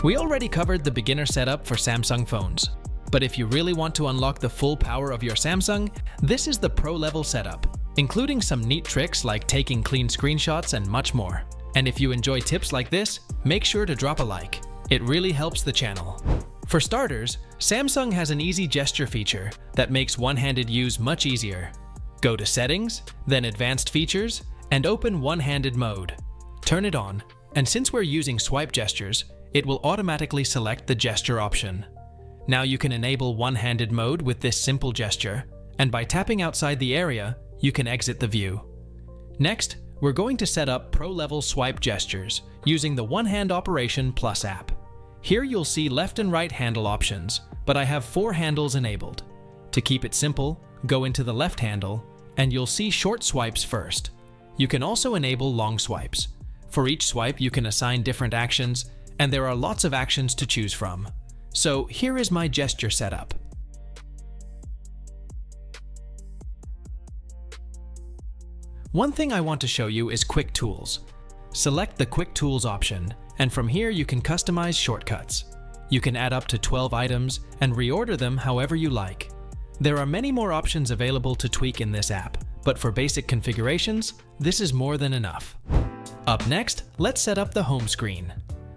We already covered the beginner setup for Samsung phones. But if you really want to unlock the full power of your Samsung, this is the pro-level setup, including some neat tricks like taking clean screenshots and much more. And if you enjoy tips like this, make sure to drop a like. It really helps the channel. For starters, Samsung has an easy gesture feature that makes one-handed use much easier. Go to Settings, then Advanced Features, and open One-Handed Mode. Turn it on, and since we're using swipe gestures, it will automatically select the gesture option. Now you can enable one-handed mode with this simple gesture, and by tapping outside the area, you can exit the view. Next, we're going to set up pro-level swipe gestures using the One-Hand Operation Plus app. Here you'll see left and right handle options, but I have 4 handles enabled. To keep it simple, go into the left handle, and you'll see short swipes first. You can also enable long swipes. For each swipe, you can assign different actions, and there are lots of actions to choose from. So here is my gesture setup. One thing I want to show you is Quick Tools. Select the Quick Tools option, and from here you can customize shortcuts. You can add up to 12 items and reorder them however you like. There are many more options available to tweak in this app, but for basic configurations, this is more than enough. Up next, let's set up the home screen.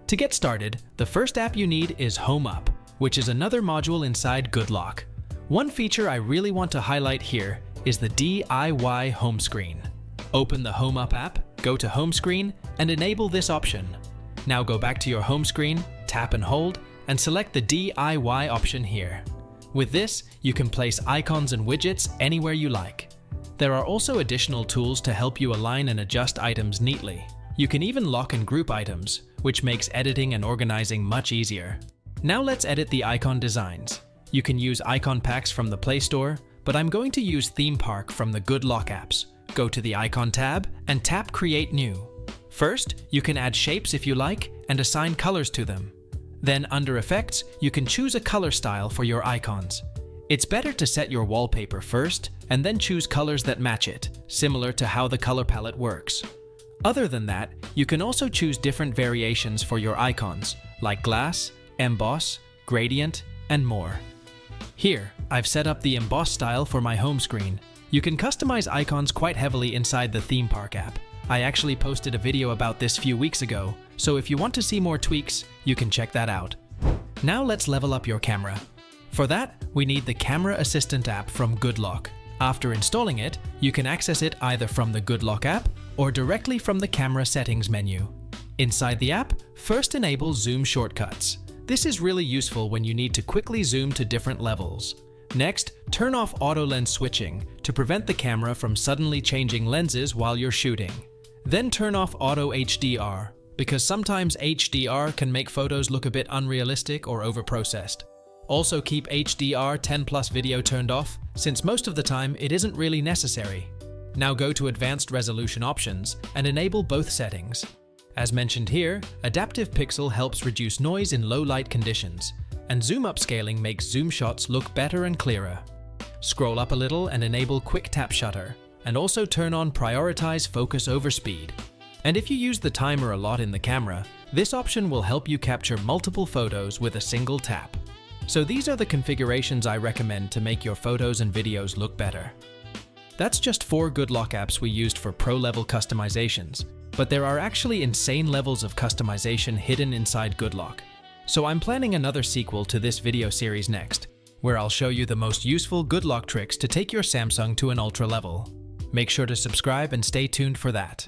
To get started, the first app you need is Home Up, which is another module inside GoodLock. One feature I really want to highlight here is the DIY home screen. Open the Home Up app, go to Home Screen, and enable this option. Now go back to your home screen, tap and hold, and select the DIY option here. With this, you can place icons and widgets anywhere you like. There are also additional tools to help you align and adjust items neatly. You can even lock and group items, which makes editing and organizing much easier. Now let's edit the icon designs. You can use icon packs from the Play Store, but I'm going to use Theme Park from the GoodLock apps. Go to the Icon tab and tap Create New. First, you can add shapes if you like and assign colors to them. Then under Effects, you can choose a color style for your icons. It's better to set your wallpaper first and then choose colors that match it, similar to how the color palette works. Other than that, you can also choose different variations for your icons, like glass, emboss, gradient, and more. Here, I've set up the emboss style for my home screen. You can customize icons quite heavily inside the Theme Park app. I actually posted a video about this a few weeks ago, so if you want to see more tweaks, you can check that out. Now let's level up your camera. For that, we need the Camera Assistant app from GoodLock. After installing it, you can access it either from the GoodLock app or directly from the camera settings menu. Inside the app, first enable zoom shortcuts. This is really useful when you need to quickly zoom to different levels. Next, turn off auto lens switching to prevent the camera from suddenly changing lenses while you're shooting. Then turn off auto HDR, because sometimes HDR can make photos look a bit unrealistic or overprocessed. Also keep HDR 10+ video turned off, since most of the time it isn't really necessary. Now go to Advanced Resolution Options and enable both settings. As mentioned here, Adaptive Pixel helps reduce noise in low light conditions, and zoom upscaling makes zoom shots look better and clearer. Scroll up a little and enable Quick Tap Shutter, and also turn on Prioritize Focus over Speed. And if you use the timer a lot in the camera, this option will help you capture multiple photos with a single tap. So these are the configurations I recommend to make your photos and videos look better. That's just 4 GoodLock apps we used for pro-level customizations, but there are actually insane levels of customization hidden inside GoodLock. So I'm planning another sequel to this video series next, where I'll show you the most useful GoodLock tricks to take your Samsung to an ultra level. Make sure to subscribe and stay tuned for that.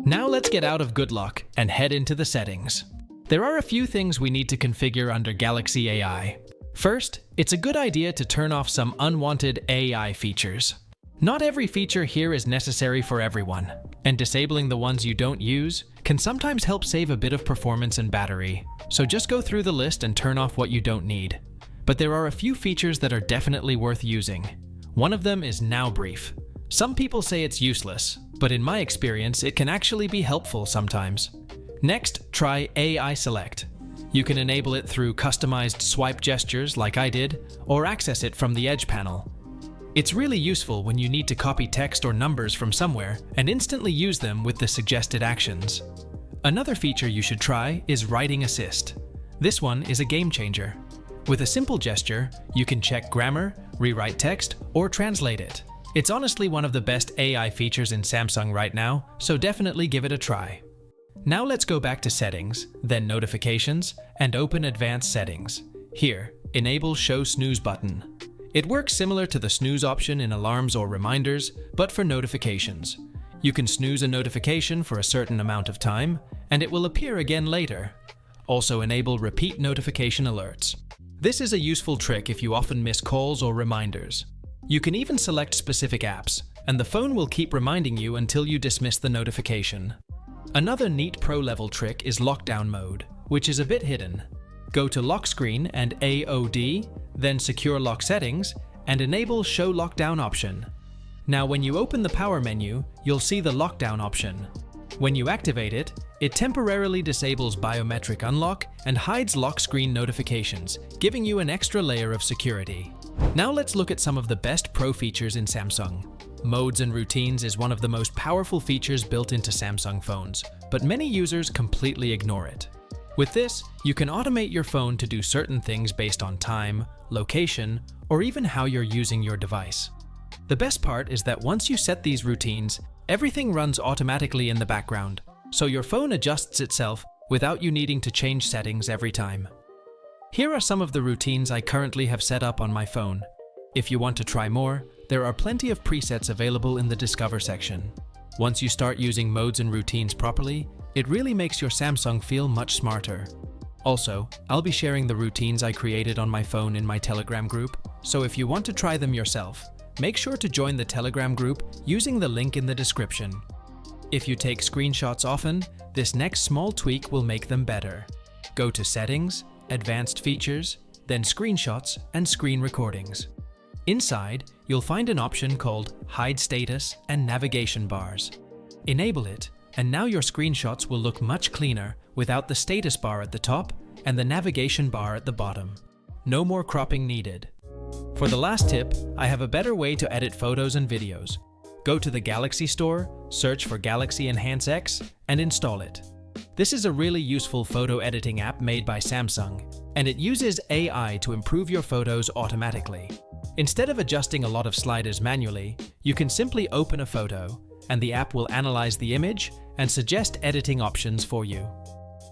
Now let's get out of GoodLock and head into the settings. There are a few things we need to configure under Galaxy AI. First, it's a good idea to turn off some unwanted AI features. Not every feature here is necessary for everyone, and disabling the ones you don't use can sometimes help save a bit of performance and battery. So just go through the list and turn off what you don't need. But there are a few features that are definitely worth using. One of them is Now Brief. Some people say it's useless, but in my experience, it can actually be helpful sometimes. Next, try AI Select. You can enable it through customized swipe gestures like I did, or access it from the Edge panel. It's really useful when you need to copy text or numbers from somewhere and instantly use them with the suggested actions. Another feature you should try is Writing Assist. This one is a game changer. With a simple gesture, you can check grammar, rewrite text, or translate it. It's honestly one of the best AI features in Samsung right now, so definitely give it a try. Now let's go back to Settings, then Notifications, and open Advanced Settings. Here, enable Show Snooze button. It works similar to the snooze option in alarms or reminders, but for notifications. You can snooze a notification for a certain amount of time, and it will appear again later. Also enable Repeat Notification Alerts. This is a useful trick if you often miss calls or reminders. You can even select specific apps, and the phone will keep reminding you until you dismiss the notification. Another neat pro-level trick is lockdown mode, which is a bit hidden. Go to Lock Screen and AOD, then Secure Lock Settings, and enable Show Lockdown option. Now when you open the power menu, you'll see the lockdown option. When you activate it, it temporarily disables biometric unlock and hides lock screen notifications, giving you an extra layer of security. Now let's look at some of the best pro features in Samsung. Modes and routines is one of the most powerful features built into Samsung phones, but many users completely ignore it. With this, you can automate your phone to do certain things based on time, location, or even how you're using your device. The best part is that once you set these routines, everything runs automatically in the background, so your phone adjusts itself without you needing to change settings every time. Here are some of the routines I currently have set up on my phone. If you want to try more, there are plenty of presets available in the Discover section. Once you start using modes and routines properly, it really makes your Samsung feel much smarter. Also, I'll be sharing the routines I created on my phone in my Telegram group, so if you want to try them yourself, make sure to join the Telegram group using the link in the description. If you take screenshots often, this next small tweak will make them better. Go to Settings, Advanced Features, then Screenshots and Screen Recordings. Inside, you'll find an option called Hide Status and Navigation Bars. Enable it, and now your screenshots will look much cleaner without the status bar at the top and the navigation bar at the bottom. No more cropping needed. For the last tip, I have a better way to edit photos and videos. Go to the Galaxy Store, search for Galaxy Enhance X, and install it. This is a really useful photo editing app made by Samsung, and it uses AI to improve your photos automatically. Instead of adjusting a lot of sliders manually, you can simply open a photo, and the app will analyze the image and suggest editing options for you.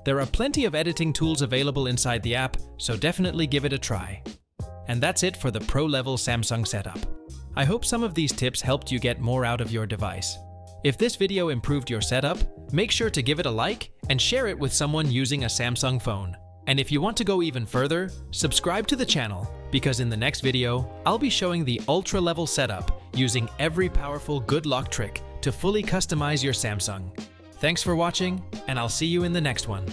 There are plenty of editing tools available inside the app, so definitely give it a try. And that's it for the pro-level Samsung setup. I hope some of these tips helped you get more out of your device. If this video improved your setup, make sure to give it a like and share it with someone using a Samsung phone. And if you want to go even further, subscribe to the channel, because in the next video, I'll be showing the ultra-level setup using every powerful good lock trick to fully customize your Samsung. Thanks for watching, and I'll see you in the next one.